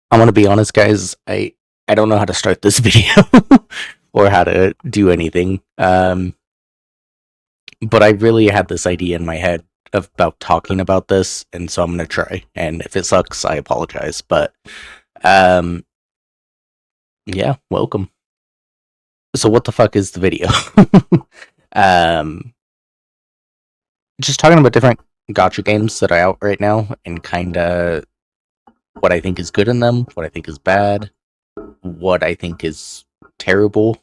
I'm gonna be honest, guys. I don't know how to start this video or how to do anything. But I really had this idea in my head about talking about this, and so I'm gonna try. And if it sucks, I apologize. But um, yeah, welcome. So what the fuck is the video? um, just talking about different gotcha games that are out right now, and kind of what I think is good in them, what I think is bad, what I think is terrible.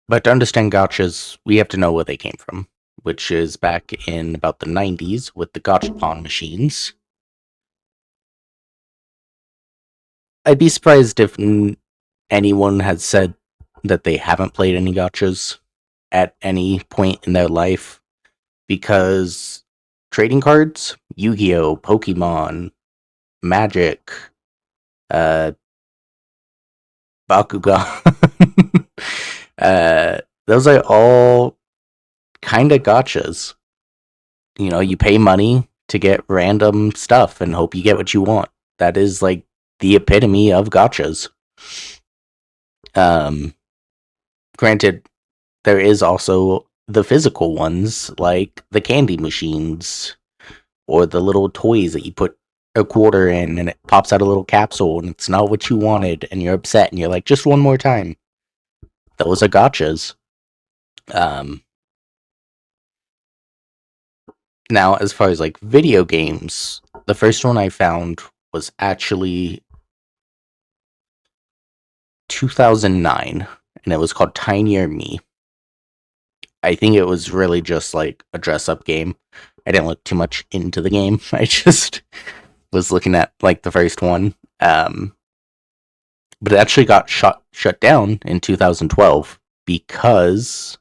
But to understand gotchas, we have to know where they came from, which is back in about the 90s with the gachapon machines. I'd be surprised if anyone had said that they haven't played any gotchas at any point in their life, because trading cards, Yu-Gi-Oh, Pokemon, Magic, uh, Bakugan, those are all kind of gotchas. You know, you pay money to get random stuff and hope you get what you want. That is like the epitome of gotchas. Um, Granted, there is also the physical ones, like the candy machines or the little toys that you put a quarter in and it pops out a little capsule and it's not what you wanted and you're upset and you're like, just one more time. Those are gotchas. Um, Now, as far as like video games, the first one I found was actually 2009, and it was called Tinier Me. I think it was really just like a dress up game. I didn't look too much into the game. I just was looking at like the first one. But it actually got shut down in 2012 because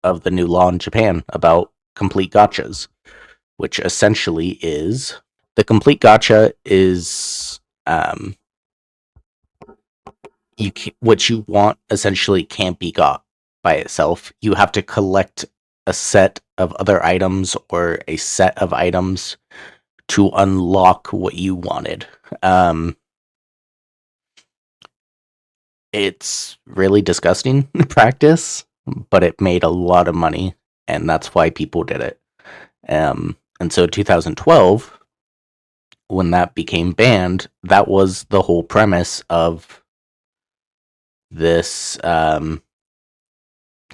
of the new law in Japan about complete gotchas, which essentially is the complete gotcha is what you want essentially can't be got by itself. You have to collect a set of other items or a set of items to unlock what you wanted. It's really disgusting practice, but it made a lot of money, and that's why people did it. And so 2012, when that became banned, that was the whole premise of this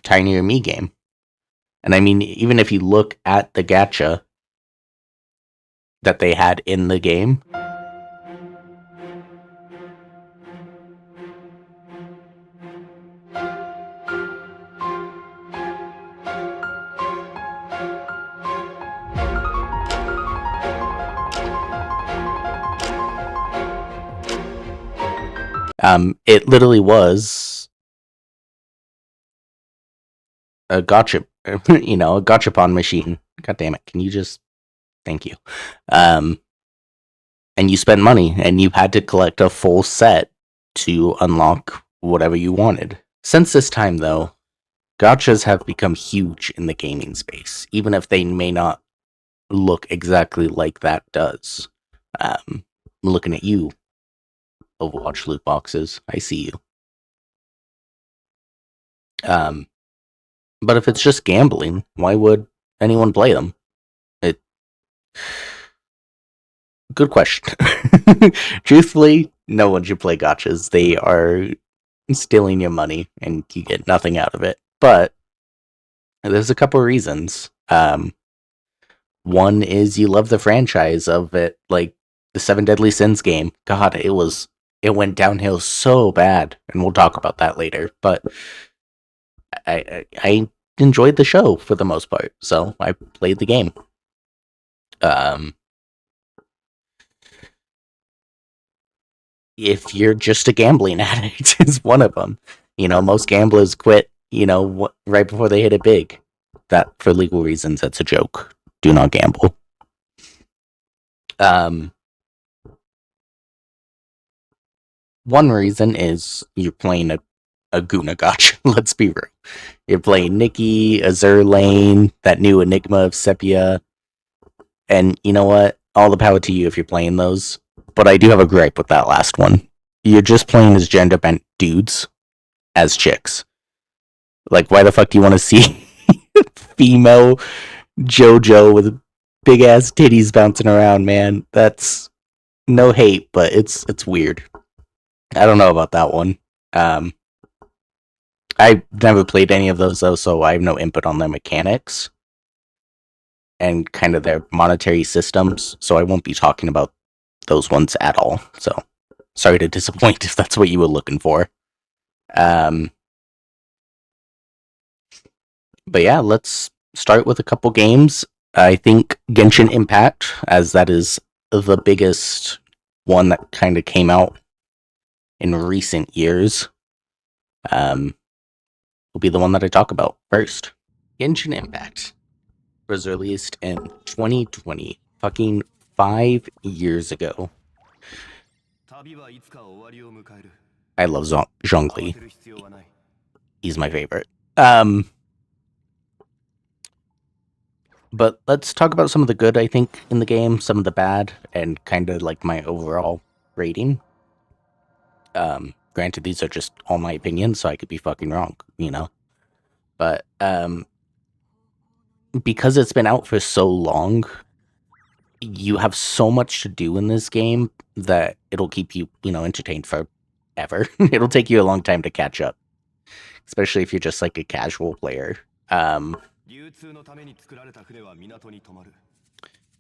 Tinier Me game. And I mean, even if you look at the gacha that they had in the game, it literally was a gotcha, a gachapon machine. God damn it! Can you just thank you? Um, and you spend money, and you had to collect a full set to unlock whatever you wanted. Since this time, though, gachas have become huge in the gaming space, even if they may not look exactly like that does. I'm looking at you, Overwatch loot boxes. I see you. Um, but if it's just gambling, why would anyone play them? It. Good question. Truthfully, no one should play gotchas. They are stealing your money, and you get nothing out of it. But there's a couple of reasons. One is you love the franchise of it, like the Seven Deadly Sins game. God, it went downhill so bad, and we'll talk about that later. But I enjoyed the show for the most part, so I played the game. If you're just a gambling addict, is one of them. You know, most gamblers quit. Right before they hit it big. That for legal reasons, that's a joke. Do not gamble. One reason is you're playing a Guna Gotcha. Let's be real. You're playing Nikki, Azur Lane, that new Enigma of Sepia, and you know what? All the power to you if you're playing those. But I do have a gripe with that last one. You're just playing as gender bent dudes as chicks. Like, why the fuck do you want to see female JoJo with big ass titties bouncing around, man? That's no hate, but it's weird. I don't know about that one. Um, I've never played any of those though, so I have no input on their mechanics and kind of their monetary systems. So I won't be talking about those ones at all. So sorry to disappoint if that's what you were looking for. Um, but yeah, let's start with a couple games. I think Genshin Impact, as that is the biggest one that kind of came out in recent years, will be the one that I talk about first. Genshin Impact was released in 2020, fucking 5 years ago. I love Zhongli. He's my favorite. But let's talk about some of the good, I think, in the game, some of the bad, and kind of like my overall rating. Granted, these are just all my opinions, so I could be fucking wrong, you know? But because it's been out for so long, you have so much to do in this game that it'll keep you, entertained forever. It'll take you a long time to catch up, especially if you're just like a casual player.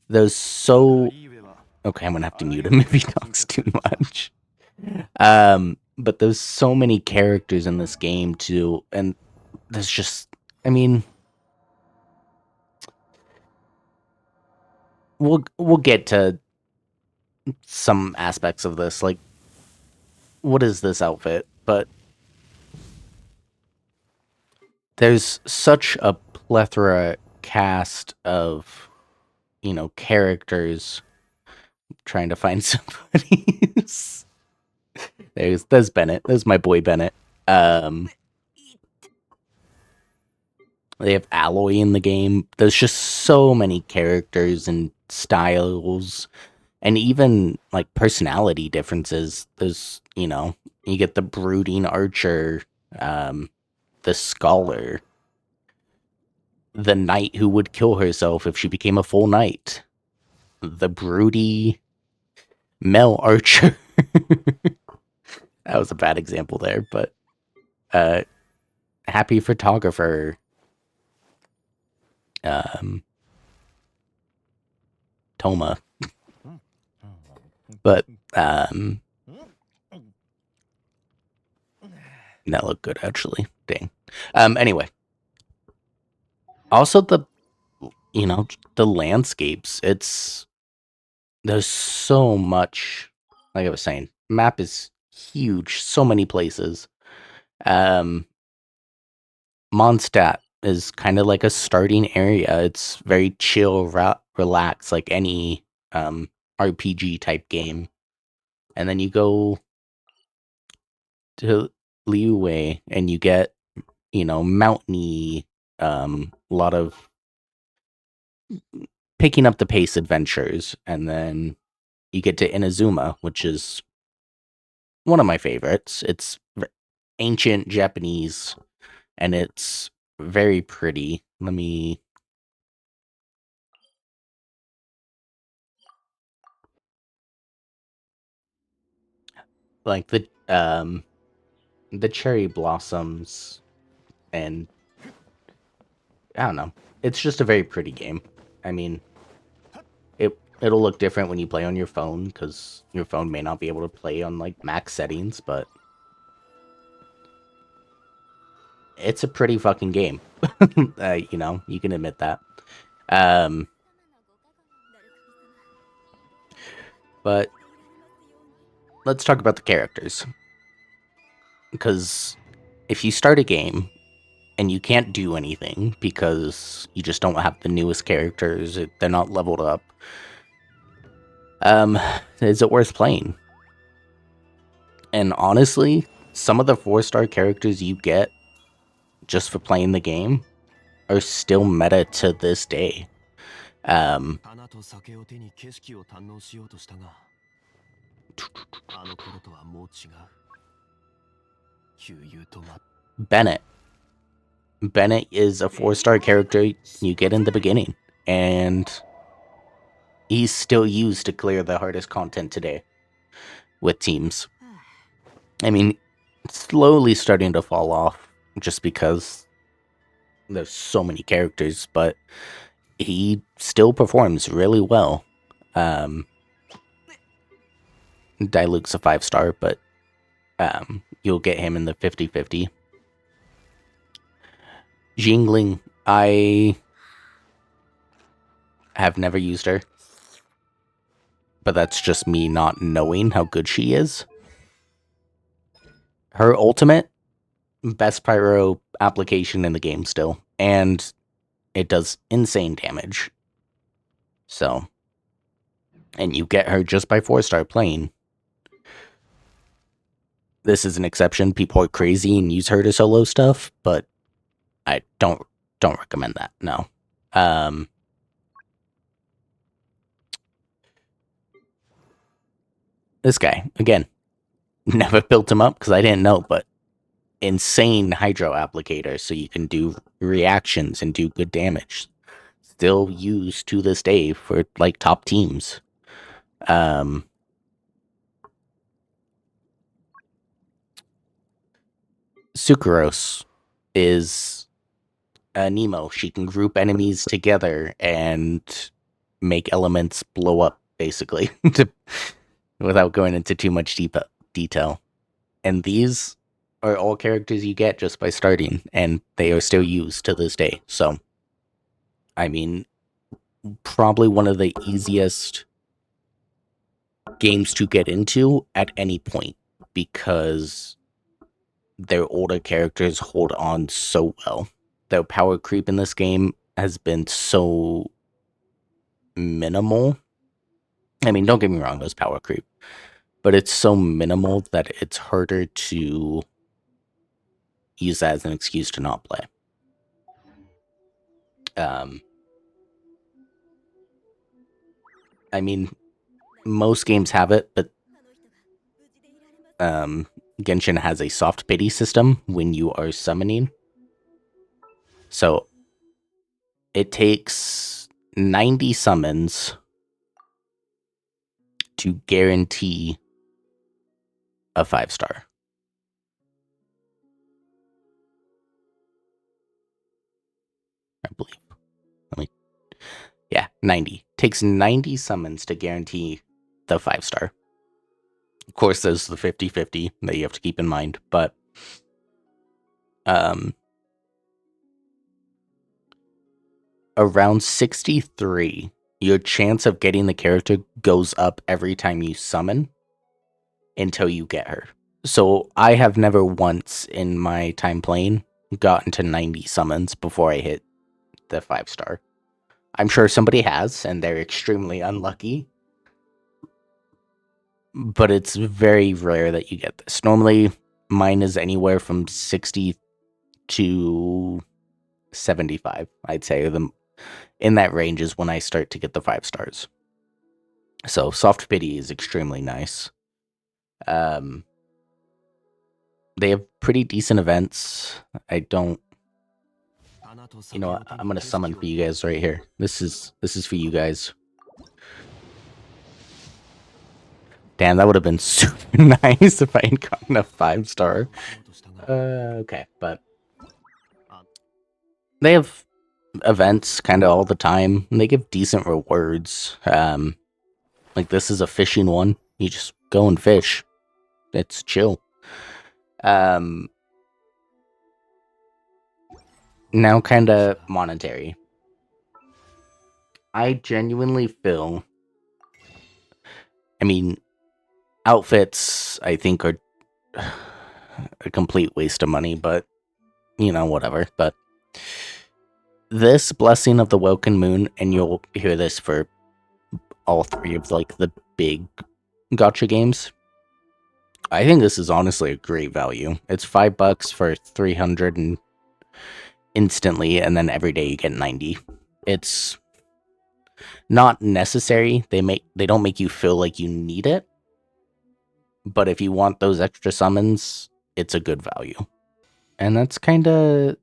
There's so okay, I'm gonna have to mute him if he talks too much. But there's so many characters in this game too, and there's just, I mean, we'll get to some aspects of this, like what is this outfit? But there's such a plethora cast of, characters. I'm trying to find somebody. There's Bennett. There's my boy Bennett. They have Alloy in the game. There's just so many characters and styles and even like personality differences. There's, you get the brooding archer, the scholar, the knight who would kill herself if she became a full knight, the broody male archer. That was a bad example there, but happy photographer, Toma. But that looked good actually. Dang. Anyway. Also the landscapes. There's so much, like I was saying, map is huge, so many places. Mondstadt is kind of like a starting area. It's very chill, relaxed, like any RPG type game. And then you go to Liyue and you get, mountainy, a lot of picking up the pace adventures, and then you get to Inazuma, which is one of my favorites. It's ancient Japanese, and it's very pretty. Let me like the cherry blossoms, and I don't know. It's just a very pretty game. I mean, it'll look different when you play on your phone because your phone may not be able to play on like max settings, but it's a pretty fucking game. You can admit that. But let's talk about the characters. Because if you start a game and you can't do anything because you just don't have the newest characters, they're not leveled up, is it worth playing? And honestly, some of the 4-star characters you get just for playing the game are still meta to this day. Bennett. Bennett is a 4-star character you get in the beginning, and he's still used to clear the hardest content today with teams. I mean, slowly starting to fall off just because there's so many characters, but he still performs really well. Diluke's a 5-star, but you'll get him in the 50-50. Jingling, I have never used her, but that's just me not knowing how good she is. Her ultimate, best pyro application in the game still, and it does insane damage. So, and you get her just by 4-star playing. This is an exception. People are crazy and use her to solo stuff, but I don't recommend that. No. This guy, again, never built him up because I didn't know, but insane hydro applicator, so you can do reactions and do good damage. Still used to this day for like top teams. Sucrose is a Nemo. She can group enemies together and make elements blow up, basically, without going into too much detail. And these are all characters you get just by starting, and they are still used to this day. So, I mean, probably one of the easiest games to get into at any point, because their older characters hold on so well. Their power creep in this game has been so minimal. I mean, don't get me wrong, there's power creep, but it's so minimal that it's harder to use that as an excuse to not play. I mean, most games have it, but Genshin has a soft pity system when you are summoning. So it takes 90 summons to guarantee a 5-star. I believe. Yeah, 90. Takes 90 summons to guarantee the 5-star. Of course, there's the 50-50 that you have to keep in mind, but around 63, your chance of getting the character goes up every time you summon until you get her. So I have never once in my time playing gotten to 90 summons before I hit the 5-star. I'm sure somebody has, and they're extremely unlucky. But it's very rare that you get this. Normally, mine is anywhere from 60 to 75, I'd say. In that range is when I start to get the 5 stars. So, soft pity is extremely nice. They have pretty decent events. I don't... You know what? I'm going to summon for you guys right here. This is for you guys. Damn, that would have been super nice if I had gotten a 5-star. Okay, but they have events kind of all the time, and they give decent rewards. Like this is a fishing one. You just go and fish. It's chill. Now kind of monetary. I genuinely feel... I mean, outfits, I think, are a complete waste of money, but, you know, whatever. But this Blessing of the Welkin Moon, and you'll hear this for all three of, like, the big gacha games, I think this is honestly a great value. It's $5 for 300 and instantly, and then every day you get 90. It's not necessary. They don't make you feel like you need it, But if you want those extra summons, it's a good value. And that's kind of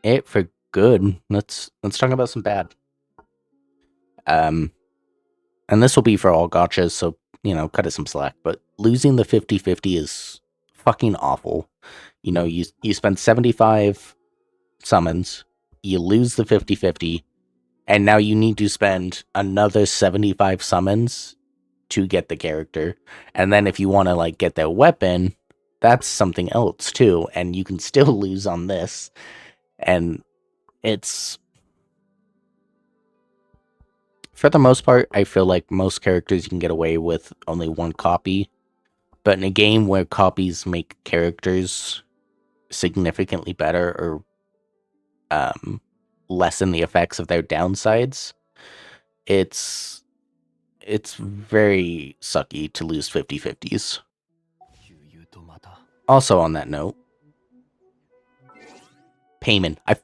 it for good. Let's talk about some bad. And this will be for all gachas, so cut it some slack. But losing the 50/50 is fucking awful. You spend 75 summons, you lose the 50/50, and now you need to spend another 75 summons to get the character. And then if you want to get their weapon, that's something else too, and you can still lose on this. And it's, for the most part, I feel like most characters you can get away with only one copy. But in a game where copies make characters significantly better or lessen the effects of their downsides, it's very sucky to lose 50/50s. Also on that note, payment. I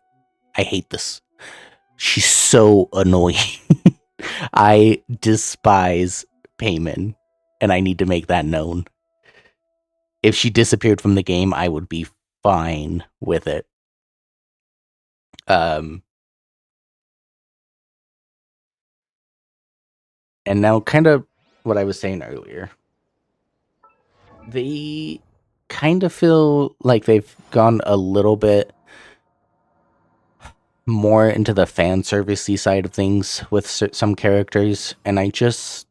hate this. She's so annoying. I despise payment, and I need to make that known. If she disappeared from the game, I would be fine with it. And now, kind of what I was saying earlier, they kind of feel like they've gone a little bit more into the fan servicey side of things with some characters, and I just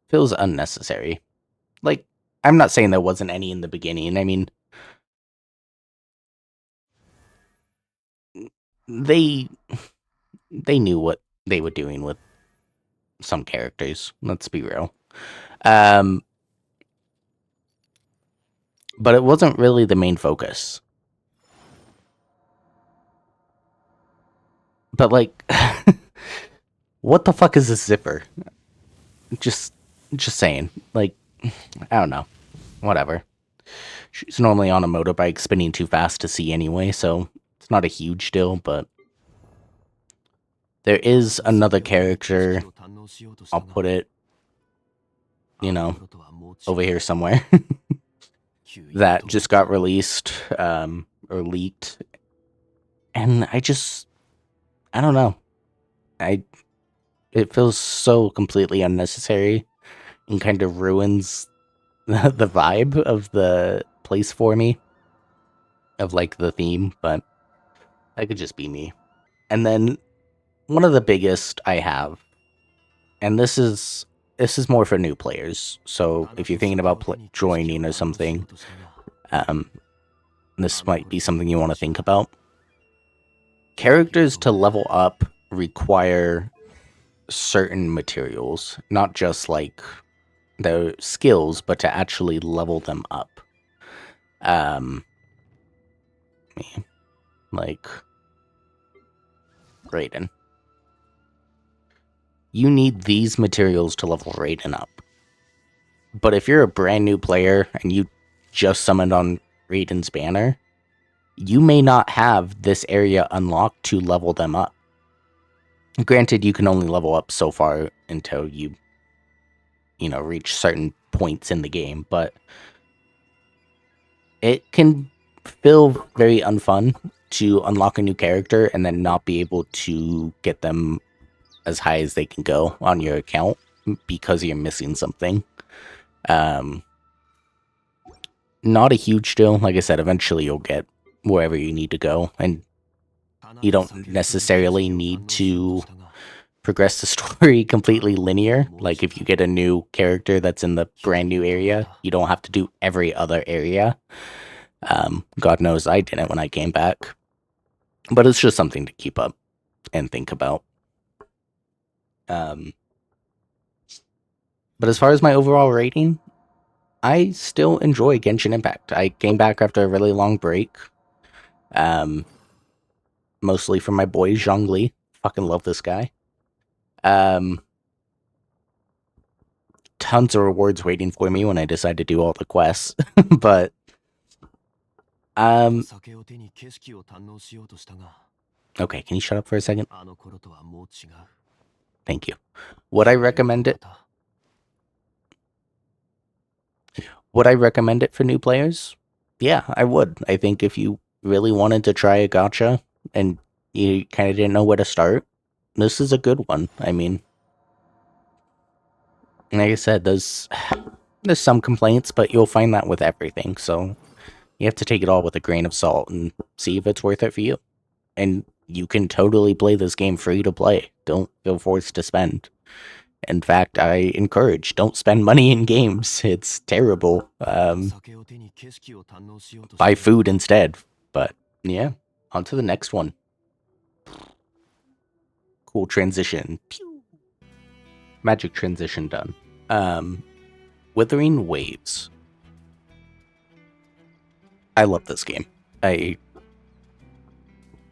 feels unnecessary. Like, I'm not saying there wasn't any in the beginning. I mean, they knew what they were doing with some characters. Let's be real. But it wasn't really the main focus. But what the fuck is this zipper? Just saying. I don't know. Whatever. She's normally on a motorbike spinning too fast to see anyway, so it's not a huge deal, but there is another character. I'll put it, over here somewhere. That just got released, or leaked. And I don't know. It feels so completely unnecessary and kind of ruins the vibe of the place for me, of the theme, but that could just be me. And then one of the biggest I have, and this is more for new players, so if you're thinking about joining or something, this might be something you want to think about. Characters to level up require certain materials, not just their skills, but to actually level them up. Raiden. You need these materials to level Raiden up. But if you're a brand new player and you just summoned on Raiden's banner, you may not have this area unlocked to level them up. Granted, you can only level up so far until you reach certain points in the game, but it can feel very unfun to unlock a new character and then not be able to get them as high as they can go on your account because you're missing something. Not a huge deal. Like I said, eventually you'll get wherever you need to go, and you don't necessarily need to progress the story completely linear. Like, if you get a new character that's in the brand new area, you don't have to do every other area. God knows I didn't when I came back. But it's just something to keep up and think about. But as far as my overall rating, I still enjoy Genshin Impact. I came back after a really long break. Mostly from my boy Zhongli. Fucking love this guy. Tons of rewards waiting for me when I decide to do all the quests. But okay, can you shut up for a second? Thank you. Would I recommend it? Would I recommend it for new players? Yeah, I would. I think if you really wanted to try a gacha and you kind of didn't know where to start, this is a good one. I mean, like I said, there's some complaints, but you'll find that with everything. So you have to take it all with a grain of salt and see if it's worth it for you. And you can totally play this game free to play. Don't feel forced to spend. In fact, I encourage don't spend money in games. It's terrible. Buy food instead. But yeah, on to the next one. Cool transition. Pew. Magic transition done. Withering Waves. I love this game. I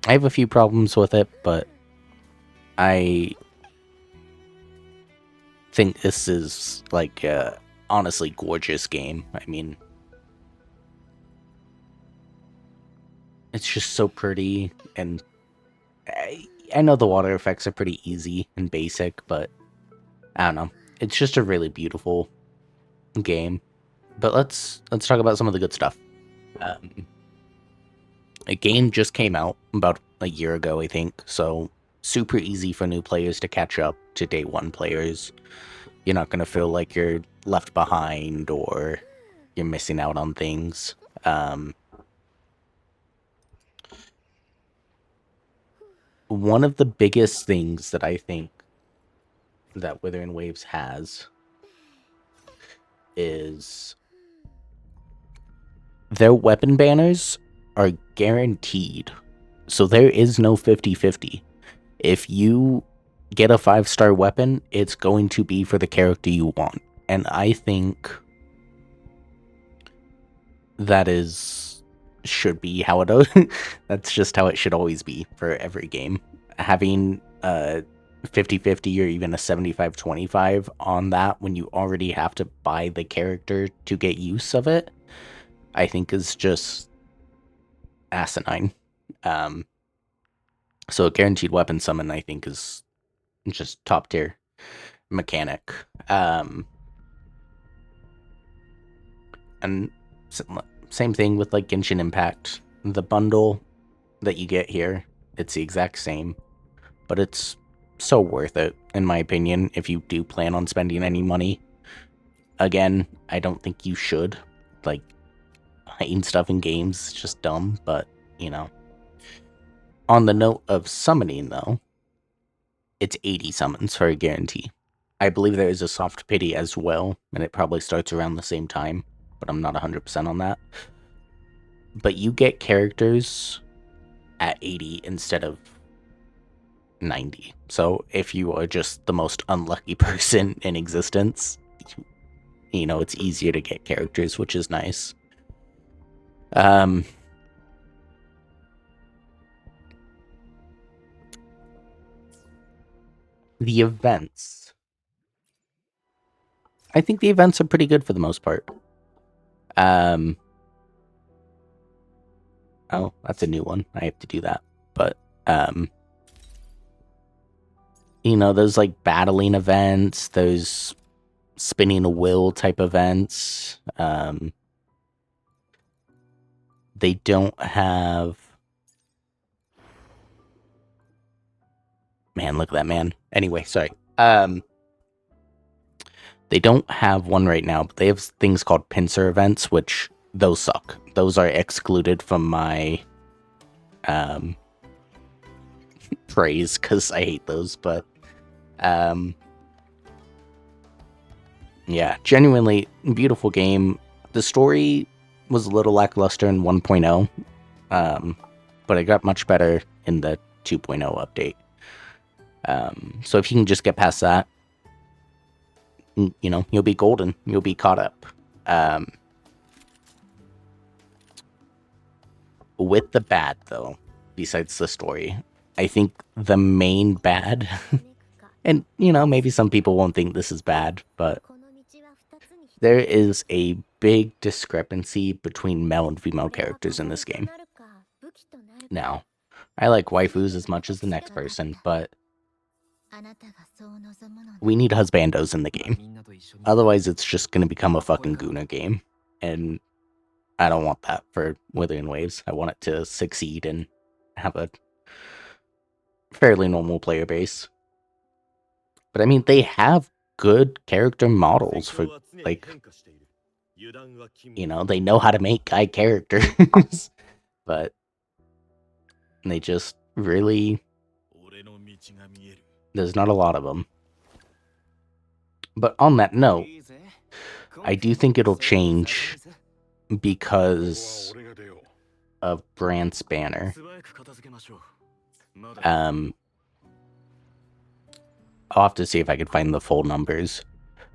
have a few problems with it, but I think this is like a honestly gorgeous game. I mean, it's just so pretty, and I know the water effects are pretty easy and basic, but I don't know. It's just a really beautiful game. But let's talk about some of the good stuff. A game just came out about a year ago, I think, so super easy for new players to catch up to day one players. You're not going to feel like you're left behind or you're missing out on things. One of the biggest things that I think that Withering Waves has is their weapon banners are guaranteed. So there is no 50-50. If you get a 5-star weapon, it's going to be for the character you want. And I think that should be how it that's just how it should always be for every game. Having a 50-50 or even a 75-25 on that when you already have to buy the character to get use of it, I think is just asinine. So a guaranteed weapon summon, I think, is just top tier mechanic. And same thing with like Genshin Impact. The bundle that you get here, it's the exact same, but it's so worth it, in my opinion, if you do plan on spending any money. Again, I don't think you should. Like, hiding stuff in games is just dumb, but, you know. On the note of summoning, though, it's 80 summons for a guarantee. I believe there is a soft pity as well, and it probably starts around the same time, but I'm not 100% on that. But you get characters at 80 instead of 90. So if you are just the most unlucky person in existence, you know, it's easier to get characters, which is nice. The events. I think the events are pretty good for the most part. Oh, that's a new one. I have to do that. But, you know, those like battling events, those spinning a wheel type events. They don't have... Man, look at that man. Anyway, sorry. They don't have one right now, but they have things called pincer events, which those suck. Those are excluded from my praise because I hate those, but yeah, genuinely beautiful game. The story was a little lackluster in 1.0, but it got much better in the 2.0 update. So if you can just get past that, you know, you'll be golden. You'll be caught up. With the bad, though, besides the story, I think the main bad, and, you know, maybe some people won't think this is bad, but there is a big discrepancy between male and female characters in this game. Now, I like waifus as much as the next person, but We need husbandos in the game. Otherwise, it's just going to become a fucking Guna game. And I don't want that for Withering Waves. I want it to succeed and have a fairly normal player base. But I mean, they have good character models for, like, you know, they know how to make guy characters. But they just really, there's not a lot of them. But on that note, I do think it'll change because of Brandt's banner. I'll have to see if I can find the full numbers.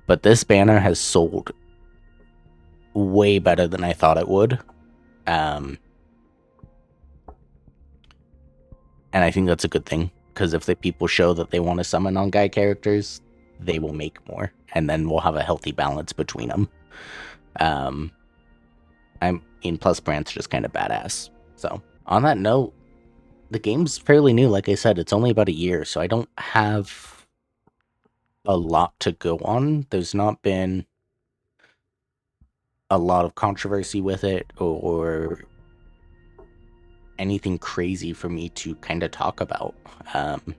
But this banner has sold way better than I thought it would. And I think that's a good thing. Because if the people show that they want to summon on guy characters, they will make more. And then we'll have a healthy balance between them. I mean, plus Brandt's just kind of badass. So, on that note, the game's fairly new. Like I said, it's only about a year. So I don't have a lot to go on. There's not been a lot of controversy with it or anything crazy for me to kind of talk about. And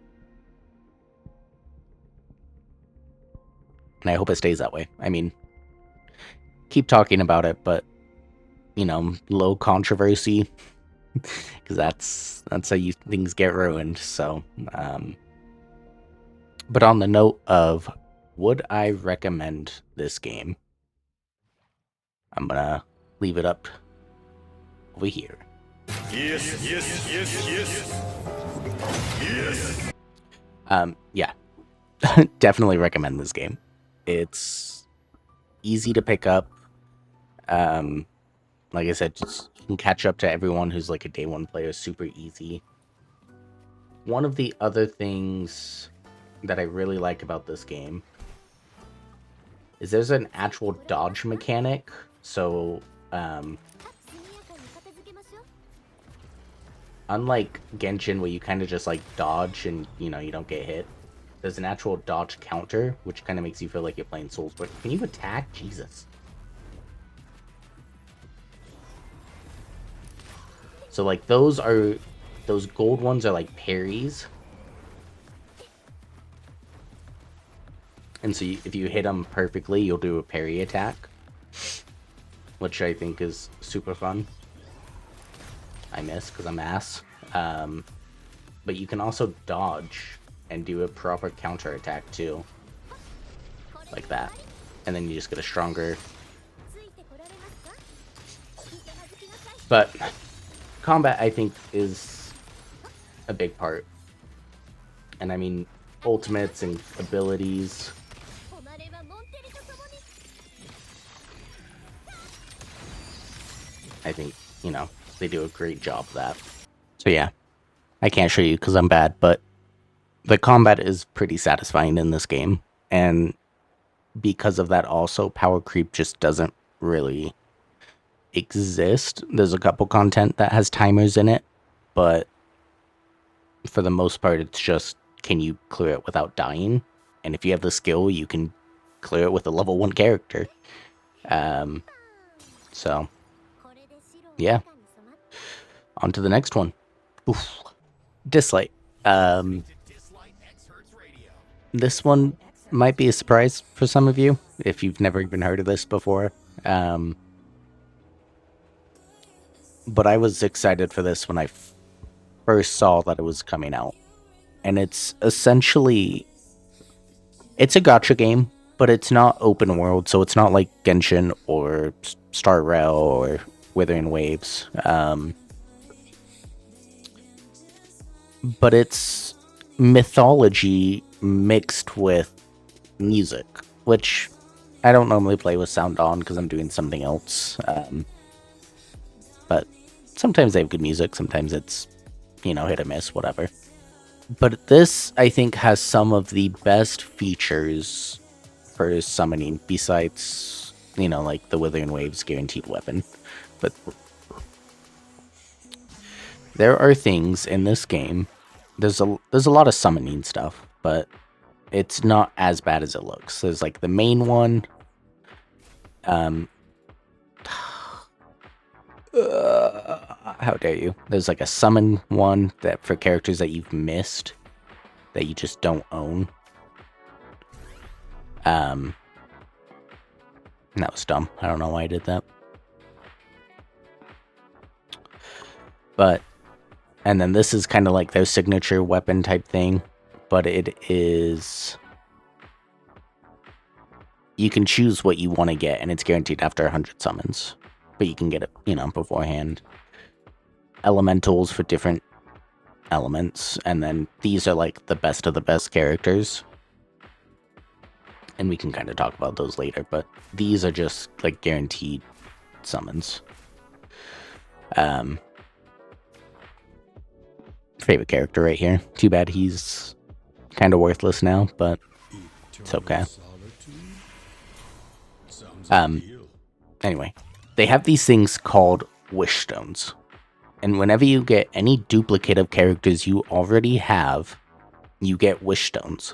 I hope it stays that way. I mean, keep talking about it, but, you know, low controversy, because that's how things get ruined. So, but on the note of, would I recommend this game? I'm gonna leave it up over here. Yes. Yeah. Definitely recommend this game. It's easy to pick up. Like I said, just you can catch up to everyone who's like a day one player super easy. One of the other things that I really like about this game is there's an actual dodge mechanic. So, unlike Genshin, where you kind of just like dodge and, you know, you don't get hit, there's an actual dodge counter, which kind of makes you feel like you're playing Souls. But can you attack? Jesus. So, like, those gold ones are like parries. And so if you hit them perfectly, you'll do a parry attack, which I think is super fun. I miss because I'm ass. But you can also dodge and do a proper counter attack too. Like that. And then you just get a stronger. But combat, I think, is a big part. And I mean, ultimates and abilities. I think, you know, they do a great job of that. So yeah, I can't show you because I'm bad, but the combat is pretty satisfying in this game. And because of that also, power creep just doesn't really exist. There's a couple content that has timers in it, but for the most part, it's just, can you clear it without dying? And if you have the skill, you can clear it with a level 1 character. So, yeah. On to the next one. Oof. Dislike. This one might be a surprise for some of you, if you've never even heard of this before. But I was excited for this when I first saw that it was coming out. And it's essentially, it's a gacha game, but it's not open world, so it's not like Genshin or Star Rail or Withering Waves. But it's mythology mixed with music, which I don't normally play with sound on because I'm doing something else. But sometimes they have good music, sometimes it's, you know, hit or miss, whatever. But this, I think, has some of the best features for summoning, besides, you know, like the Withering Waves guaranteed weapon. But there are things in this game. There's a lot of summoning stuff, but it's not as bad as it looks. There's like the main one. How dare you? There's like a summon one that for characters that you've missed that you just don't own. And that was dumb. I don't know why I did that. But, and then this is kind of like their signature weapon type thing, but it is, you can choose what you want to get, and it's guaranteed after 100 summons, but you can get it, you know, beforehand. Elementals for different elements, and then these are like the best of the best characters. And we can kind of talk about those later, but these are just like guaranteed summons. Favorite character right here. Too bad he's kind of worthless now, but it's okay. Anyway, they have these things called wish stones. And whenever you get any duplicate of characters you already have, you get wish stones.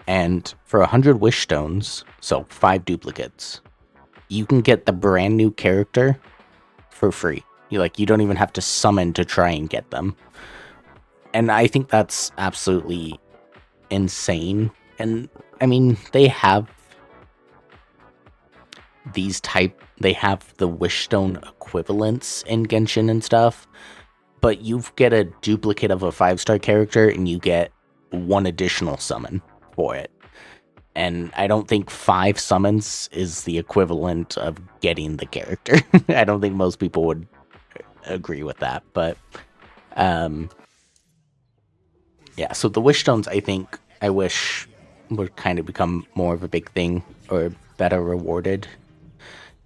And for 100 wish stones, so 5 duplicates, you can get the brand new character for free. You don't even have to summon to try and get them. And I think that's absolutely insane. And I mean, they have they have the Wishstone equivalents in Genshin and stuff, but you get a duplicate of a 5-star character and you get 1 additional summon for it. And I don't think 5 summons is the equivalent of getting the character. I don't think most people would agree with that, but yeah, so the wish stones, I wish would kind of become more of a big thing or better rewarded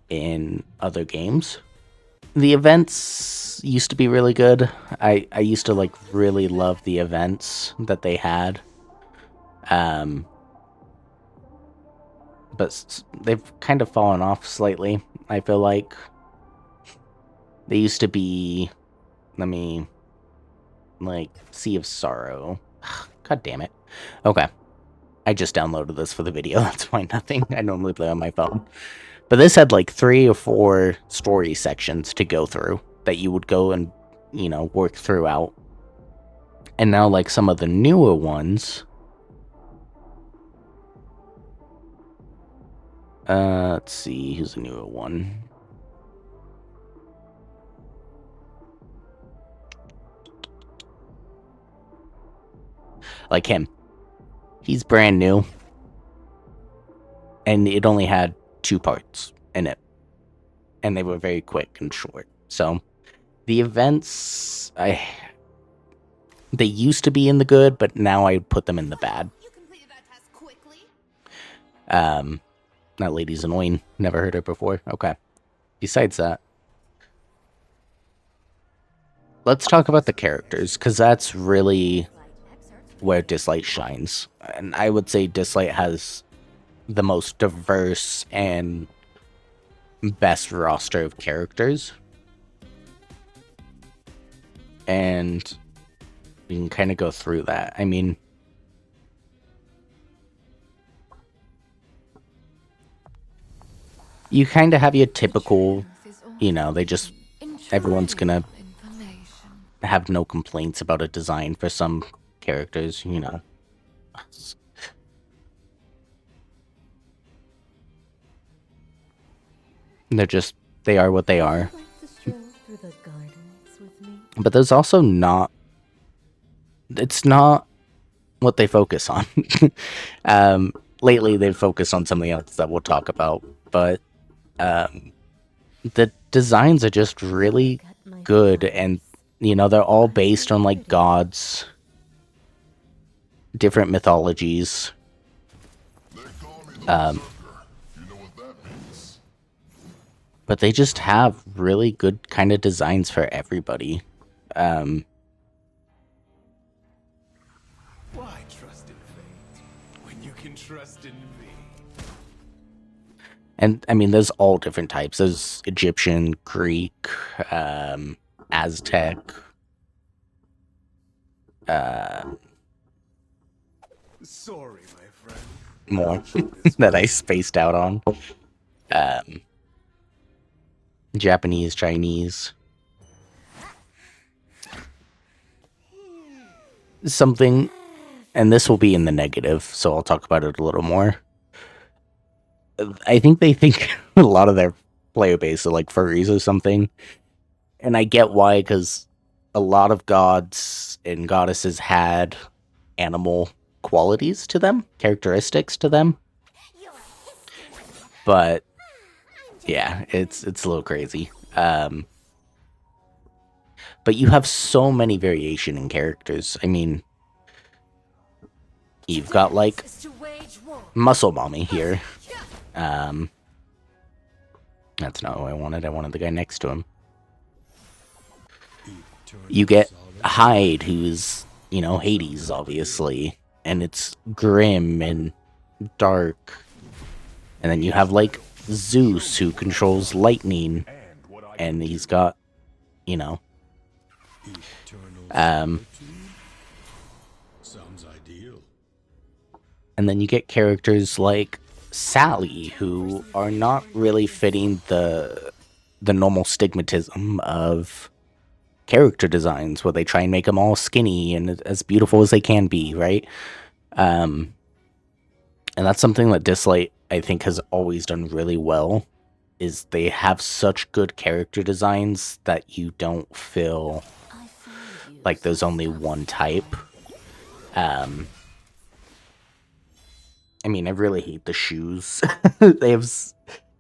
in other games. The events used to be really good. I used to like really love the events that they had. But they've kind of fallen off slightly, I feel like. They used to be, Sea of Sorrow. God damn it. Okay. I just downloaded this for the video, that's why nothing. I normally play on my phone. But this had like 3 or 4 story sections to go through that you would go and, work throughout. And now like some of the newer ones, let's see, who's the newer one? Like him. He's brand new. And it only had 2 parts in it. And they were very quick and short. So, the events, they used to be in the good, but now I put them in the bad. You completed that task quickly. That lady's annoying. Never heard her before. Okay. Besides that, let's talk about the characters, because that's really where Dislight shines. And I would say Dislight has the most diverse and best roster of characters. And we can kind of go through that. I mean, you kind of have your typical, everyone's gonna have no complaints about a design for some characters, they are what they are. But there's also it's not what they focus on. Lately they've focused on something else that we'll talk about, but the designs are just really good, and they're all based on like gods, different mythologies. But they just have really good kind of designs for everybody. Why trust in fate when you can trust in me? And I mean, there's all different types. There's Egyptian, Greek, Aztec, Sorry, my friend. more that I spaced out on. Japanese, Chinese. Something, and this will be in the negative, so I'll talk about it a little more. I think they think a lot of their player base are like furries or something. And I get why, because a lot of gods and goddesses had animal qualities to them, characteristics to them. But yeah, it's a little crazy. But you have so many variation in characters. I mean, you've got like Muscle Mommy here. That's not what I wanted. I wanted the guy next to him. You get Hyde, who's, you know, Hades, obviously. And it's grim and dark. And then you have, like, Zeus, who controls lightning. And he's got, you know... Sounds ideal. And then you get characters like Sally, who are not really fitting the normal stigmatism of character designs, where they try and make them all skinny and as beautiful as they can be, right? And that's something that Dislight, I think, has always done really well, is they have such good character designs that you don't feel like there's only one type. I mean, I really hate the shoes. They have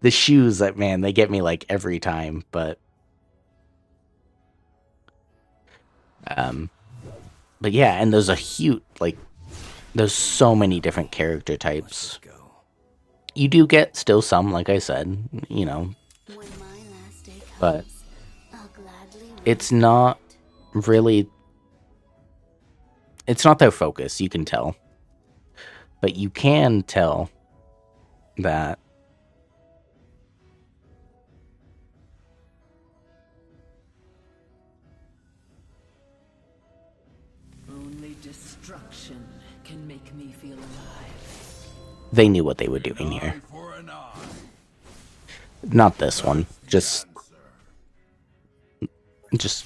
the shoes that, man, they get me like every time, but yeah, and there's a huge, like, there's so many different character types. You do get still some, like I said, you know, but it's not really, it's not their focus, you can tell. But you can tell that only destruction can make me feel alive. they knew what they were doing here. Not this one. Just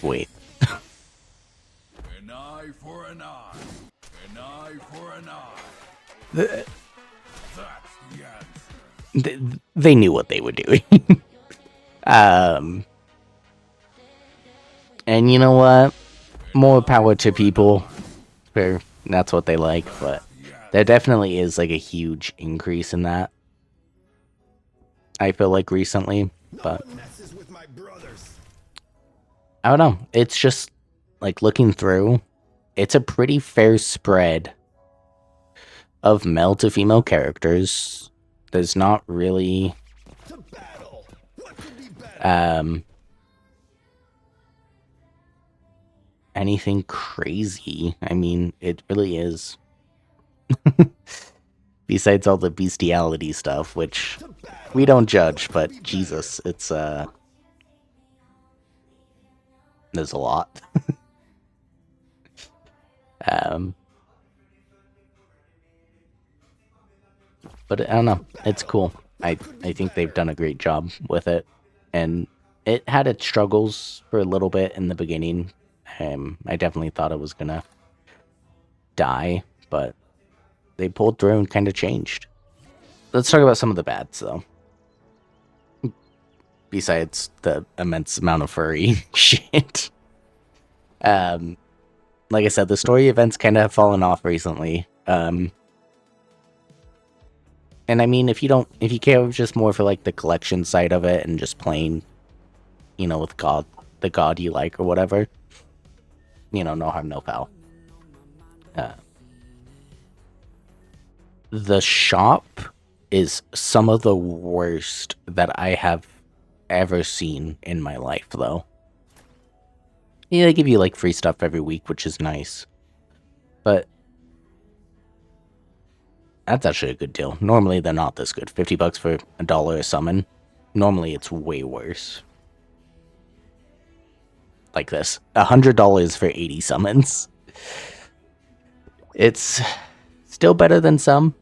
wait. An eye for an eye. An eye for an eye. The- That's the answer. they knew what they were doing. And you know what? More power to people. Fair. That's what they like, but there definitely is like a huge increase in that. I feel like recently, but I don't know. It's just like looking through, it's a pretty fair spread of male to female characters. There's not really anything crazy. I mean, it really is. Besides all the bestiality stuff, which we don't judge, but Jesus, it's there's a lot. But I don't know, it's cool. I think they've done a great job with it, and it had its struggles for a little bit in the beginning. I definitely thought it was gonna die, but they pulled through and kind of changed. Let's talk about some of the bads, though. Besides the immense amount of furry shit. Like I said, the story events kind of have fallen off recently. And I mean, if you care just more for like the collection side of it and just playing, you know, with the god you like or whatever, you know, no harm, no foul. The shop is some of the worst that I have ever seen in my life, though. Yeah, they give you like free stuff every week, which is nice. But that's actually a good deal. Normally they're not this good. $50 for $1 a summon. Normally it's way worse. Like this. $100 for 80 summons. It's Still better than some,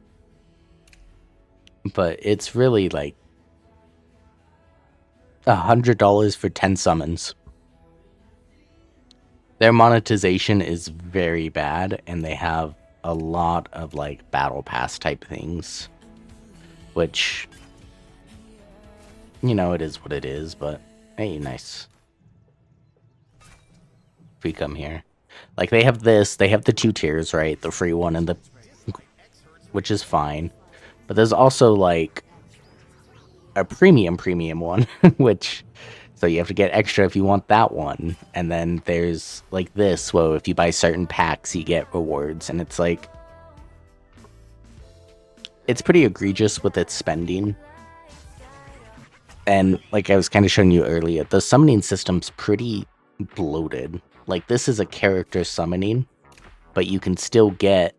but it's really like $100 for 10 summons. Their monetization is very bad, and they have a lot of like battle pass type things, which, you know, it is what it is, but hey, nice. If we come here, like they have this, they have the 2 tiers, right? The free one and the, which is fine, but there's also like a premium one, which, so you have to get extra if you want that one. And then there's like this, well, if you buy certain packs, you get rewards, and it's like, it's pretty egregious with its spending. And like I was kind of showing you earlier, the summoning system's pretty bloated. Like this is a character summoning, but you can still get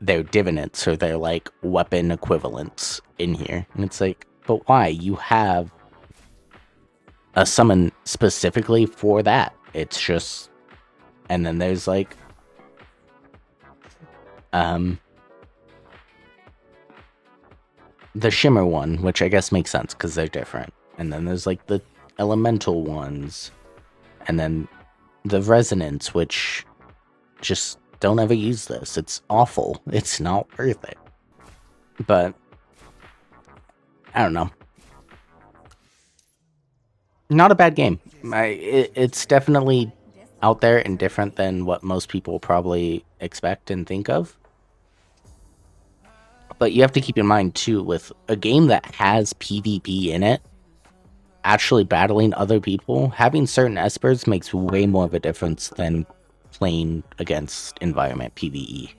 their divinants or their like weapon equivalents in here. And it's like, but why? You have a summon specifically for that. It's just, and then there's like the shimmer one, which I guess makes sense because they're different. And then there's like the elemental ones, and then the resonance, which just don't ever use this. It's awful. It's not worth it. But I don't know. Not a bad game. It's definitely out there and different than what most people probably expect and think of. But you have to keep in mind too, with a game that has PvP in it, actually battling other people, having certain espers makes way more of a difference than playing against environment PvE.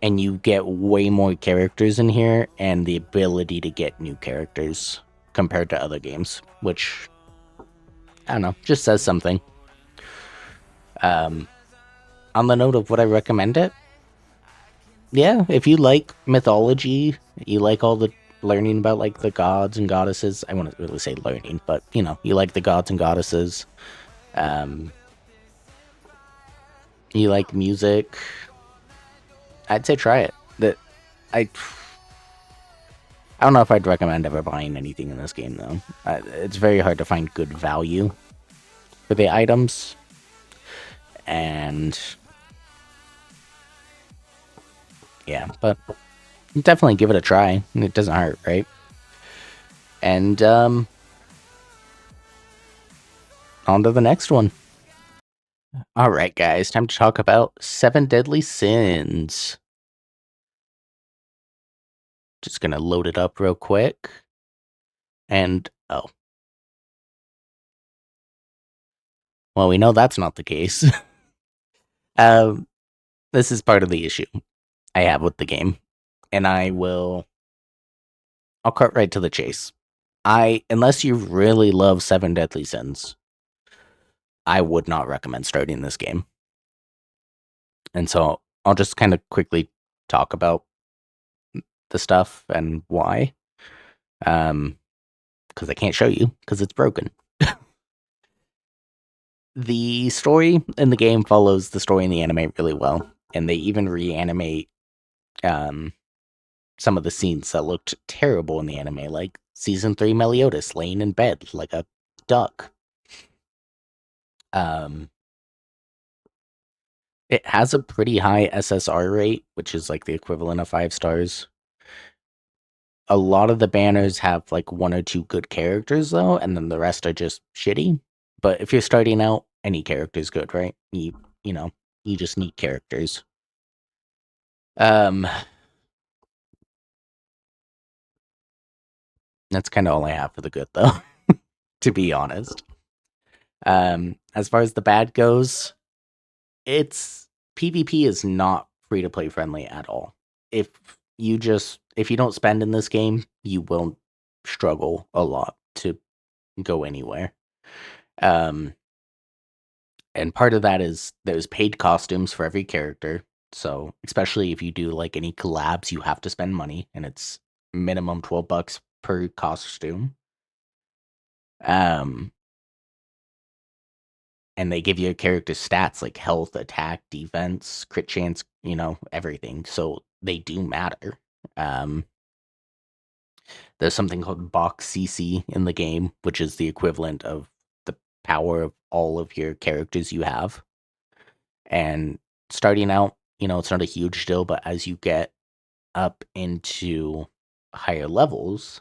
And you get way more characters in here and the ability to get new characters compared to other games, which, I don't know, just says something. On the note of what I recommend it, yeah, if you like mythology, you like all the learning about like the gods and goddesses. I wouldn't really say learning, but you know, you like the gods and goddesses. You like music. I'd say try it. I I don't know if I'd recommend ever buying anything in this game though. It's very hard to find good value for the items, and yeah, but definitely give it a try. It doesn't hurt, right? And on to the next one. All right, guys, time to talk about 7 Deadly Sins. Just gonna load it up real quick. And oh, well, we know that's not the case. um, this is part of the issue I have with the game, and I'll cut right to the chase. Unless you really love 7 Deadly Sins, I would not recommend starting this game. And so I'll just kind of quickly talk about the stuff and why. Because I can't show you because it's broken. The story in the game follows the story in the anime really well, and they even reanimate some of the scenes that looked terrible in the anime, like season 3 Meliodas laying in bed like a duck. It has a pretty high SSR rate, which is like the equivalent of 5 stars. A lot of the banners have like 1 or 2 good characters though, and then the rest are just shitty. But if you're starting out, any character's good, right? You know, you just need characters. That's kind of all I have for the good though, to be honest. As far as the bad goes, it's PvP is not free to play friendly at all. If if you don't spend in this game, you will struggle a lot to go anywhere. And part of that is there's paid costumes for every character. So especially if you do like any collabs, you have to spend money, and it's minimum $12 per costume. And they give you a character stats like health, attack, defense, crit chance, everything. So they do matter. There's something called box CC in the game, which is the equivalent of the power of all of your characters you have. And starting out, it's not a huge deal, but as you get up into higher levels,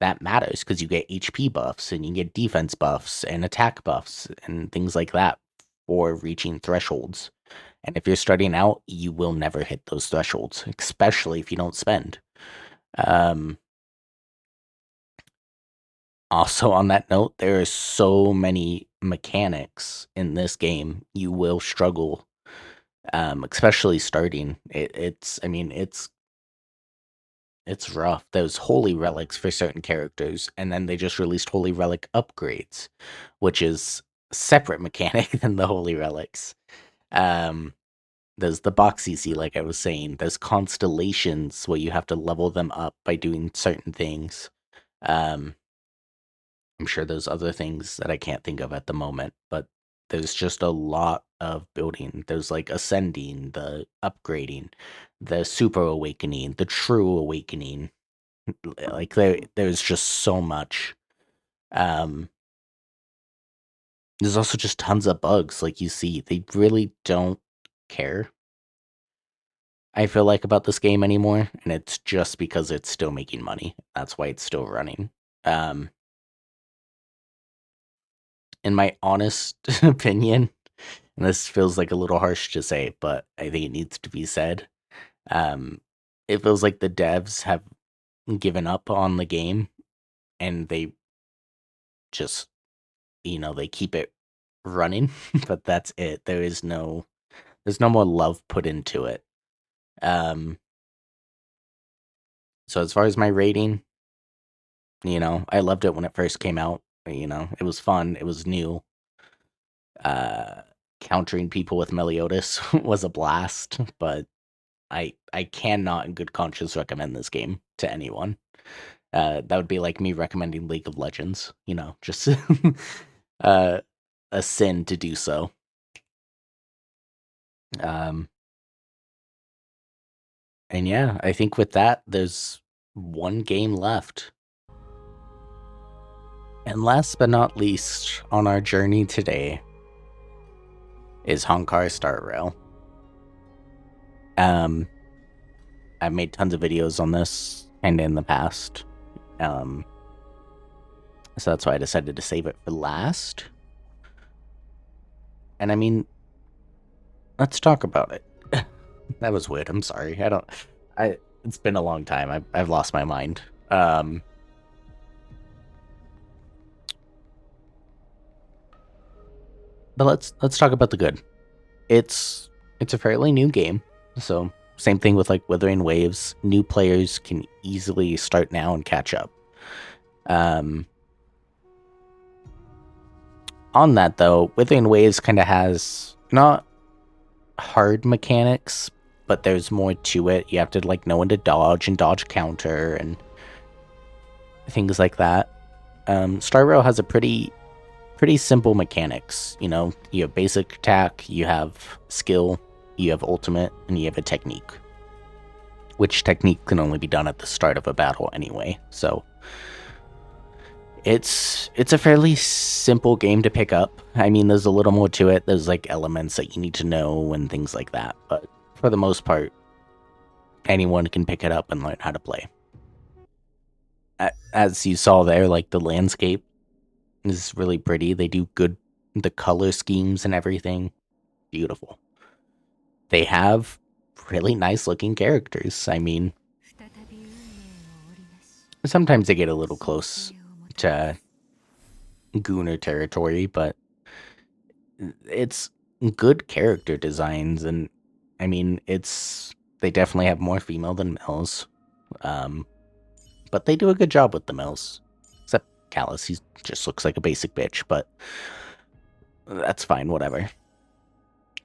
that matters because you get HP buffs and you get defense buffs and attack buffs and things like that for reaching thresholds. And if you're starting out, you will never hit those thresholds, especially if you don't spend. Also, on that note, there are so many mechanics in this game. You will struggle, especially starting. It's rough. There's holy relics for certain characters, and then they just released holy relic upgrades, which is separate mechanic than the holy relics. Um, there's the box CC, like I was saying. There's constellations where you have to level them up by doing certain things. Um, I'm sure there's other things that I can't think of at the moment, but there's just a lot of building. There's like ascending, the upgrading, the super awakening, the true awakening. Like there's just so much. Um there's also just tons of bugs like you see. They really don't care, I feel like, about this game anymore, and it's just because it's still making money. That's why it's still running. Um in my honest opinion, and this feels like a little harsh to say, but I think it needs to be said. Um, it feels like the devs have given up on the game and they just, they keep it running, but that's it. There's no more love put into it. Um, so as far as my rating, I loved it when it first came out. It was fun. It was new. Uh, Countering people with Meliodas was a blast, but I cannot in good conscience recommend this game to anyone. That would be like me recommending League of Legends, just uh, a sin to do so. Um, and yeah, I think with that, there's one game left. And last but not least on our journey today is Honkai Star Rail. I've made tons of videos on this and in the past. So that's why I decided to save it for last. And I mean, let's talk about it. That was weird. I'm sorry. It's been a long time. I've lost my mind. But let's talk about the good. It's a fairly new game. So same thing with like Withering Waves. New players can easily start now and catch up. On that though, Withering Waves kind of has not hard mechanics, but there's more to it. You have to like know when to dodge and dodge counter and things like that. Star Rail has a pretty simple mechanics. You have basic attack, you have skill, you have ultimate, and you have a technique. Which technique can only be done at the start of a battle anyway. So it's a fairly simple game to pick up. I mean, there's a little more to it. There's like elements that you need to know and things like that. But for the most part, anyone can pick it up and learn how to play. As you saw there, like the landscape is really pretty. They do good, the color schemes and everything. Beautiful. They have really nice looking characters. I mean, sometimes they get a little close to Gooner territory, but it's good character designs, and I mean, they definitely have more female than males, but they do a good job with the males. Except Callus, he just looks like a basic bitch, but that's fine, whatever.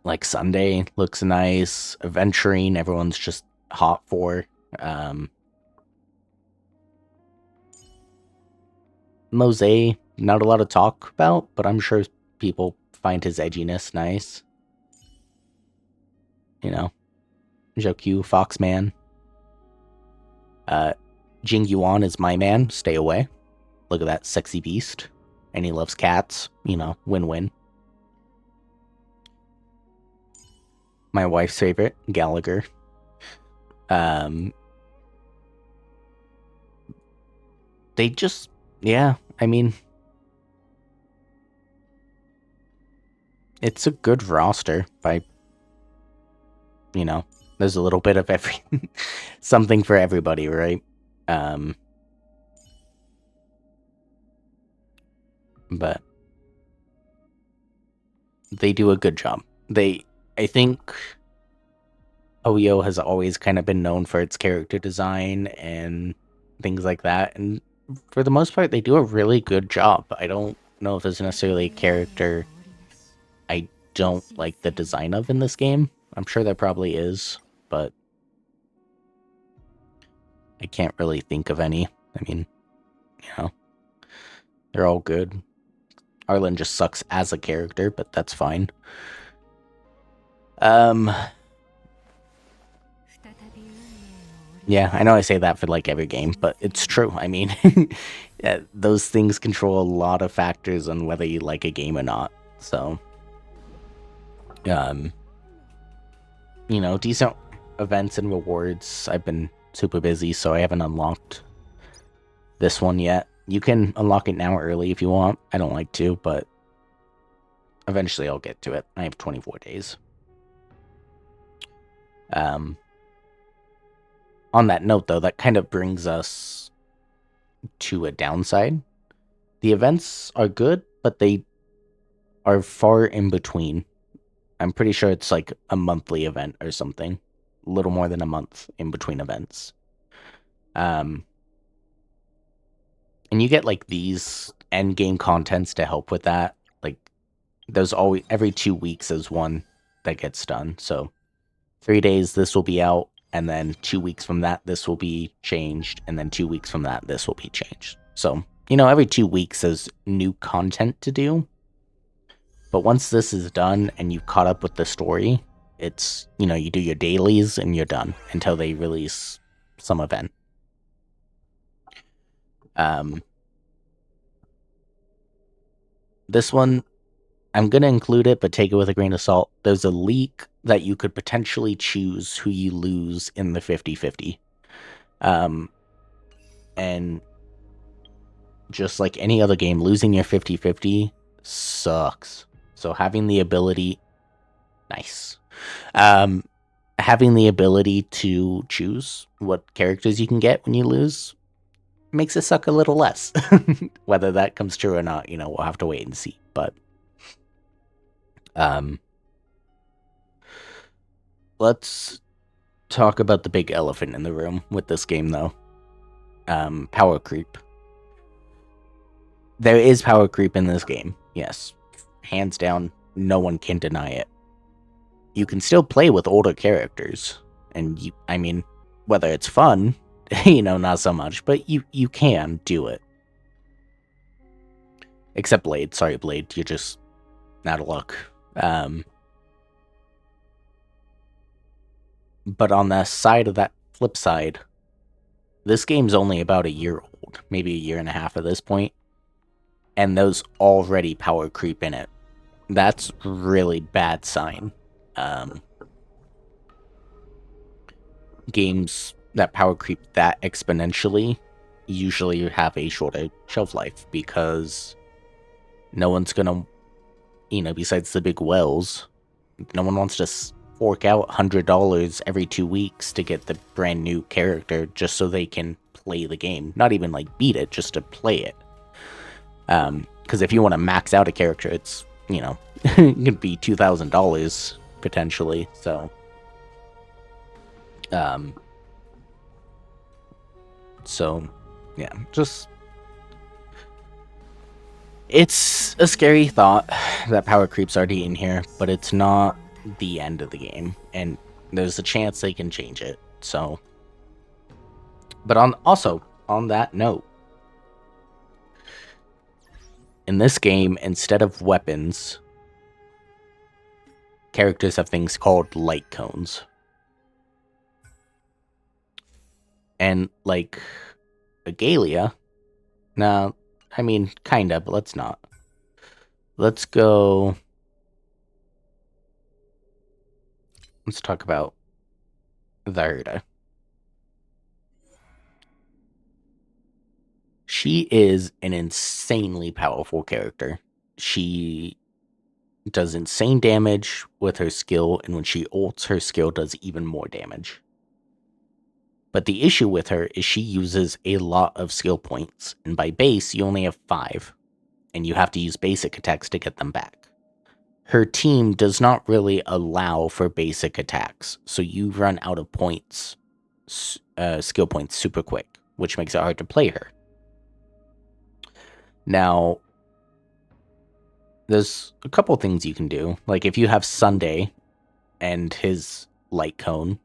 Like Sunday looks nice, Aventurine, everyone's just hot for. Mose, not a lot of talk about, but I'm sure people find his edginess nice. Joku, Foxman. Jing Yuan is my man. Stay away. Look at that sexy beast. And he loves cats. You know, win-win. My wife's favorite, Gallagher. They just, yeah, I mean, it's a good roster by, you know, there's a little bit of every, something for everybody, right? But they do a good job. I think OEO has always kind of been known for its character design and things like that, and for the most part, they do a really good job. I don't know if there's necessarily a character I don't like the design of in this game. I'm sure there probably is, but I can't really think of any. I mean, you know, they're all good. Arlen just sucks as a character, but that's fine. Yeah, I know I say that for like every game, but it's true. I mean, yeah, those things control a lot of factors on whether you like a game or not. So, you know, decent events and rewards. I've been super busy, so I haven't unlocked this one yet. You can unlock it now early if you want. I don't like to, but eventually I'll get to it. I have 24 days. On that note, though, that kind of brings us to a downside. The events are good, but they are far in between. I'm pretty sure it's like a monthly event or something. A little more than a month in between events. And you get like these end game contents to help with that. Like there's always every 2 weeks is one that gets done. So 3 days this will be out, and then 2 weeks from that this will be changed, and then 2 weeks from that this will be changed. So, you know, every 2 weeks there's new content to do. But once this is done and you've caught up with the story, it's, you know, you do your dailies and you're done until they release some event. This one, I'm going to include it, but take it with a grain of salt. There's a leak that you could potentially choose who you lose in the 50-50. And just like any other game, losing your 50-50 sucks. So having the ability... Nice. Having the ability to choose what characters you can get when you lose makes it suck a little less. Whether that comes true or not, you know, we'll have to wait and see. But let's talk about the big elephant in the room with this game, though. Power creep. There is power creep in this game, yes. Hands down, no one can deny it. You can still play with older characters, and I mean, whether it's fun, you know, not so much, but you can do it. Except Blade. Sorry, Blade, you're just out of luck. But on the side of that flip side, this game's only about a year old, maybe a year and a half at this point, and there's already power creep in it. That's really bad sign. Games that power creep that exponentially usually have a shorter shelf life because no one's gonna, you know, besides the big whales, no one wants to fork out $100 every 2 weeks to get the brand new character just so they can play the game. Not even like beat it, just to play it. Because if you want to max out a character, it's, you know, it could be $2,000 potentially. So, yeah, just it's a scary thought that power creep's already in here, but it's not the end of the game, and there's a chance they can change it. So, but on that note, in this game, instead of weapons, characters have things called light cones. And like Agalia, no, I mean kinda, but let's not. Let's go. Let's talk about Varda. She is an insanely powerful character. She does insane damage with her skill, and when she ults, her skill does even more damage. But the issue with her is she uses a lot of skill points, and by base, you only have 5, and you have to use basic attacks to get them back. Her team does not really allow for basic attacks, so you run out of points, skill points super quick, which makes it hard to play her. Now, there's a couple things you can do. Like if you have Sunday and his light cone,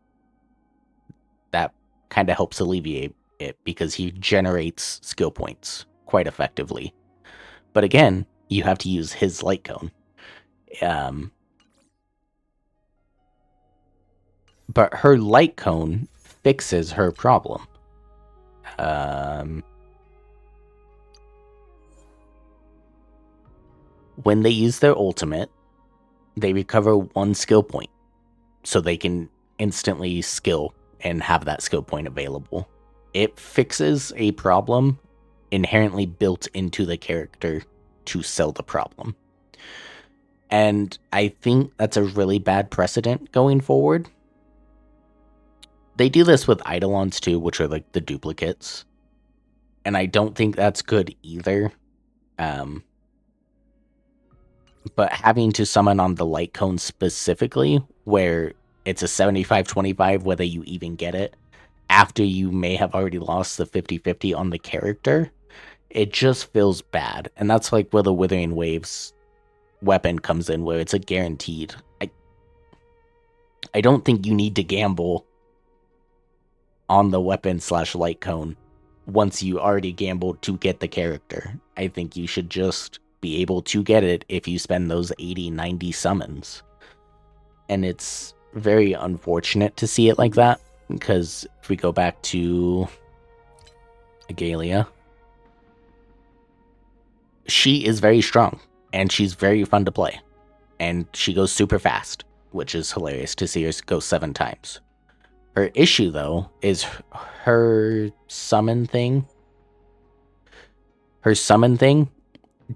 that kind of helps alleviate it because he generates skill points quite effectively. But again, you have to use his light cone. But her light cone fixes her problem. When they use their ultimate, they recover 1 skill point. So they can instantly skill and have that skill point available. It fixes a problem inherently built into the character to sell the problem. And I think that's a really bad precedent going forward. They do this with Eidolons too, which are like the duplicates. And I don't think that's good either. But having to summon on the light cone specifically, where it's a 75-25 whether you even get it, after you may have already lost the 50-50 on the character, it just feels bad. And that's like where the Withering Waves weapon comes in, where it's a guaranteed. I don't think you need to gamble on the weapon / light cone once you already gambled to get the character. I think you should just be able to get it if you spend those 80-90 summons. And it's very unfortunate to see it like that, because if we go back to Agalia, she is very strong, and she's very fun to play. And she goes super fast, which is hilarious to see her go 7 times. Her issue, though, is her summon thing. Her summon thing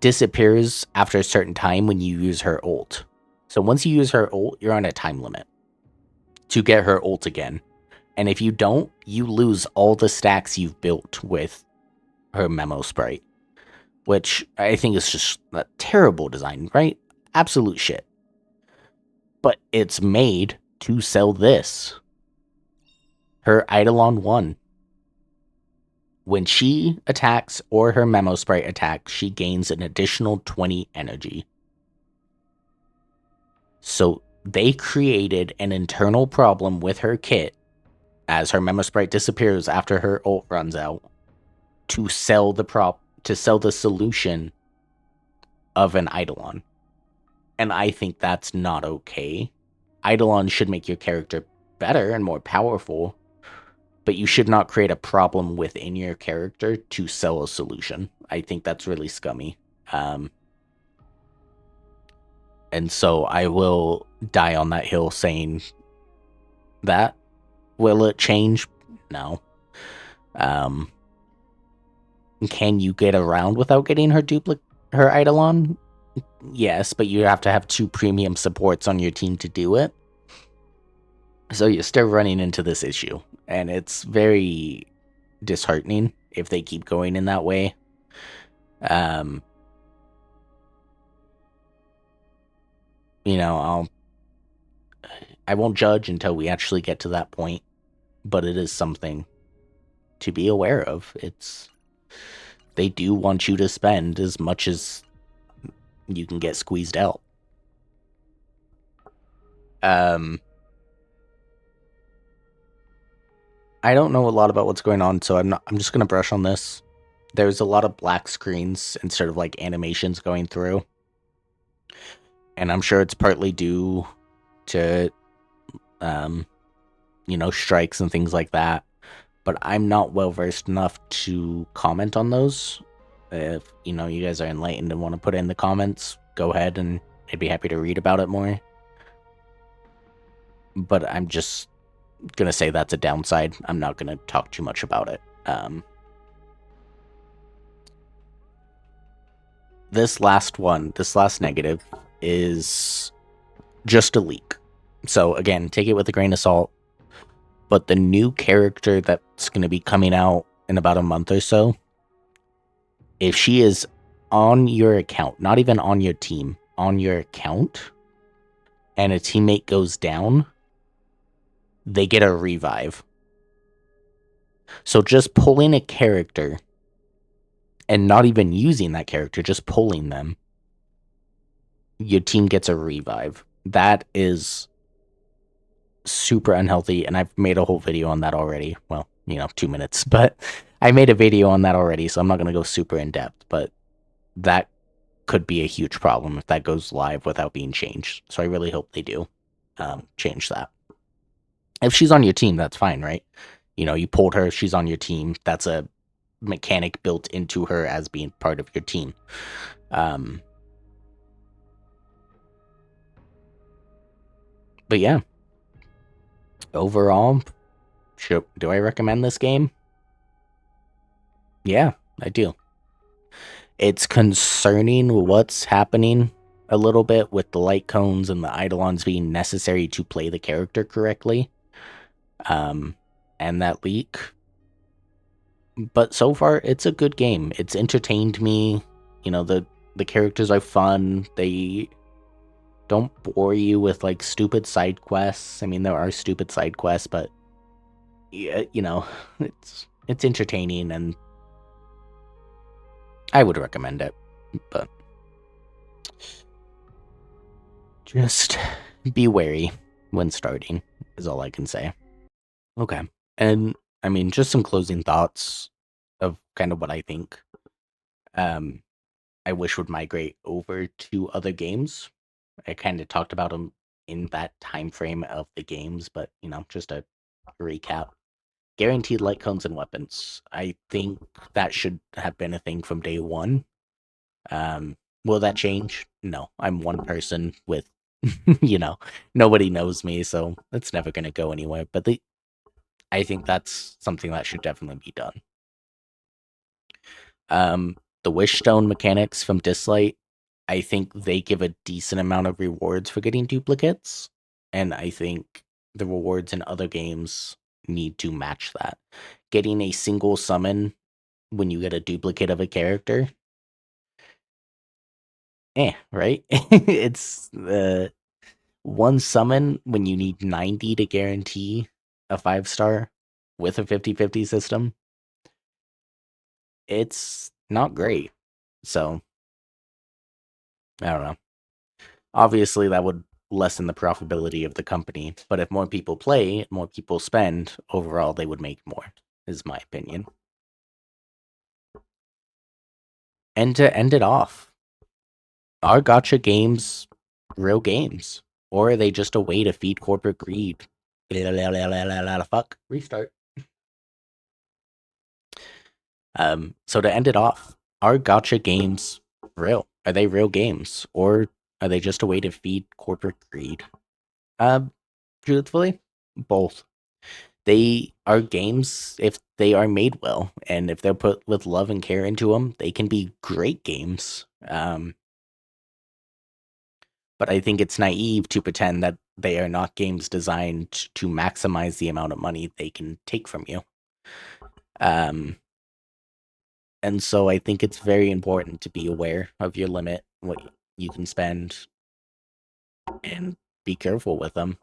disappears after a certain time when you use her ult. So once you use her ult, you're on a time limit to get her ult again. And if you don't, you lose all the stacks you've built with her memo sprite, which I think is just a terrible design, right? Absolute shit. But it's made to sell this. Her Eidolon 1. When she attacks or her memo sprite attacks, she gains an additional 20 energy. So they created an internal problem with her kit as her memo sprite disappears after her ult runs out to sell the solution of an Eidolon. And I think that's not okay. Eidolon should make your character better and more powerful, but you should not create a problem within your character to sell a solution. I think that's really scummy. And so I will die on that hill saying that. Will it change? No. Can you get around without getting her Eidolon? Yes, but you have to have 2 premium supports on your team to do it. So you're still running into this issue, and it's very disheartening if they keep going in that way. I won't judge until we actually get to that point, but it is something to be aware of. They do want you to spend as much as you can get squeezed out. I don't know a lot about what's going on, so I'm just gonna brush on this. There's a lot of black screens instead of like animations going through. And I'm sure it's partly due to strikes and things like that. but I'm not well versed enough to comment on those. If you guys are enlightened and want to put it in the comments, go ahead, and I'd be happy to read about it more. But I'm just gonna say that's a downside. I'm not gonna talk too much about it. This last negative, is just a leak. So again, take it with a grain of salt. But the new character that's going to be coming out in about a month or so, if she is on your account, not even on your team, on your account, and a teammate goes down, they get a revive. So just pulling a character and not even using that character, just pulling them, your team gets a revive. That is super unhealthy, and I've made a whole video on that already. Well, 2 minutes, but I made a video on that already, so I'm not going to go super in depth, but that could be a huge problem if that goes live without being changed. So I really hope they do change that. If she's on your team, that's fine, right? You pulled her, she's on your team. That's a mechanic built into her as being part of your team. But yeah, overall, do I recommend this game? Yeah, I do. It's concerning what's happening a little bit with the light cones and the eidolons being necessary to play the character correctly. And that leak. But so far, it's a good game. It's entertained me. The characters are fun. They don't bore you with like stupid side quests. I mean, there are stupid side quests, but yeah, it's entertaining, and I would recommend it. But just be wary when starting is all I can say. Okay. And I mean, just some closing thoughts of kind of what I think I wish would migrate over to other games. I kind of talked about them in that time frame of the games, but just a recap. Guaranteed light cones and weapons. I think that should have been a thing from day one. Will that change? No. I'm one person with nobody knows me, so it's never gonna go anywhere. But I think that's something that should definitely be done. The Wishstone mechanics from Dislight, I think they give a decent amount of rewards for getting duplicates, and I think the rewards in other games need to match that. Getting a single summon when you get a duplicate of a character, right? It's one summon when you need 90 to guarantee a 5-star with a 50/50 system. It's not great. So, I don't know. Obviously, that would lessen the profitability of the company, but if more people play, more people spend, overall, they would make more, is my opinion. And to end it off, are gacha games real games? Or are they just a way to feed corporate greed? Fuck. Restart. So to end it off, are gacha games real? Are they real games? Or are they just a way to feed corporate greed? Truthfully, both. They are games if they are made well, and if they're put with love and care into them, they can be great games. But I think it's naive to pretend that they are not games designed to maximize the amount of money they can take from you. And so I think it's very important to be aware of your limit, what you can spend, and be careful with them.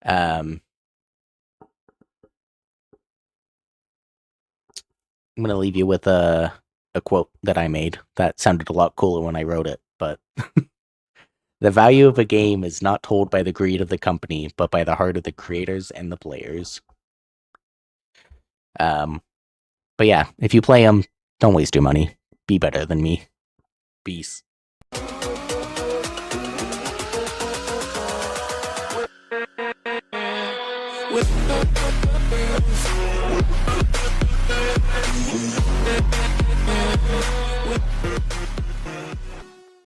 I'm going to leave you with a quote that I made that sounded a lot cooler when I wrote it, but the value of a game is not told by the greed of the company, but by the heart of the creators and the players. But yeah, if you play them, don't waste your money. Be better than me. Peace. With